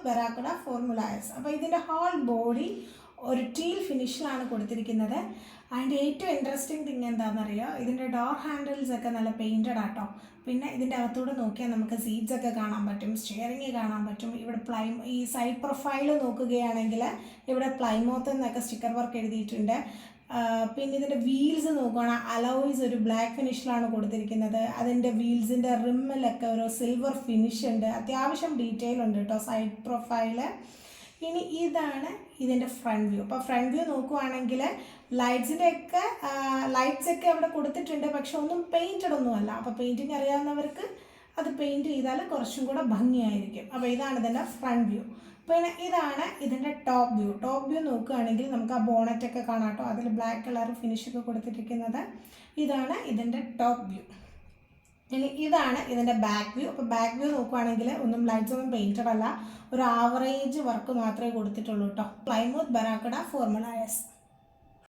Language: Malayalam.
ബറാക്കുഡ ഫോർമുല എസ്. അപ്പോൾ ഇതിൻ്റെ ഹോൾ ബോഡി ഒരു ടീൽ ഫിനിഷിലാണ് കൊടുത്തിരിക്കുന്നത്. അതിൻ്റെ ഏറ്റവും ഇൻട്രസ്റ്റിംഗ് തിങ് എന്താണെന്നറിയോ, ഇതിൻ്റെ ഡോർ ഹാൻഡിൽസ് ഒക്കെ നല്ല പെയിൻറ്റഡ് ആട്ടോ. പിന്നെ ഇതിൻ്റെ അകത്തൂടെ നോക്കിയാൽ നമുക്ക് സീറ്റ്സ് ഒക്കെ കാണാൻ പറ്റും, സ്റ്റിയറിംഗ് കാണാൻ പറ്റും. ഇവിടെ ഈ സൈഡ് പ്രൊഫൈൽ നോക്കുകയാണെങ്കിൽ ഇവിടെ പ്ലൈമോത്ത് എന്നൊക്കെ സ്റ്റിക്കർ വർക്ക് എഴുതിയിട്ടുണ്ട്. പിന്നെ ഇതിൻ്റെ വീൽസ് നോക്കുകയാണെങ്കിൽ അലോയ്സ് ഒരു ബ്ലാക്ക് ഫിനിഷിലാണ് കൊടുത്തിരിക്കുന്നത്. അതിൻ്റെ വീൽസിൻ്റെ റിമ്മിലൊക്കെ ഒരു സിൽവർ ഫിനിഷ് ഉണ്ട്. അത്യാവശ്യം ഡീറ്റെയിൽ ഉണ്ട് കേട്ടോ സൈഡ് പ്രൊഫൈല്. ഇനി ഇതാണ് ഇതിൻ്റെ ഫ്രണ്ട് വ്യൂ. അപ്പോൾ ഫ്രണ്ട് വ്യൂ നോക്കുവാണെങ്കിൽ ലൈറ്റ്സൊക്കെ അവിടെ കൊടുത്തിട്ടുണ്ട്, പക്ഷെ ഒന്നും പെയിൻറ്റഡ് ഒന്നുമല്ല. അപ്പോൾ പെയിൻറ്റിങ് അറിയാവുന്നവർക്ക് അത് പെയിൻറ്റ് ചെയ്താൽ കുറച്ചും കൂടെ ഭംഗിയായിരിക്കും. അപ്പോൾ ഇതാണ് ഇതിൻ്റെ ഫ്രണ്ട് വ്യൂ. പിന്നെ ഇതാണ് ഇതിൻ്റെ ടോപ്പ് വ്യൂ. ടോപ്പ് വ്യൂ നോക്കുകയാണെങ്കിൽ നമുക്ക് ആ ബോണറ്റൊക്കെ കാണാം കേട്ടോ, അതിൽ ബ്ലാക്ക് കളർ ഫിനിഷൊക്കെ കൊടുത്തിരിക്കുന്നത്. ഇതാണ് ഇതിൻ്റെ ടോപ്പ് വ്യൂ. ഇനി ഇതാണ് ഇതിൻ്റെ ബാക്ക് വ്യൂ. അപ്പോൾ ബാക്ക് വ്യൂ നോക്കുകയാണെങ്കിൽ ഒന്നും ലൈറ്റ്സ് ഒന്നും പെയിൻറ്റഡ് അല്ല, ഒരു ആവറേജ് വർക്ക് മാത്രമേ കൊടുത്തിട്ടുള്ളൂ കേട്ടോ. പ്ലൈമൂത്ത് ബറാക്കുഡ ഫോർമുല എസ്.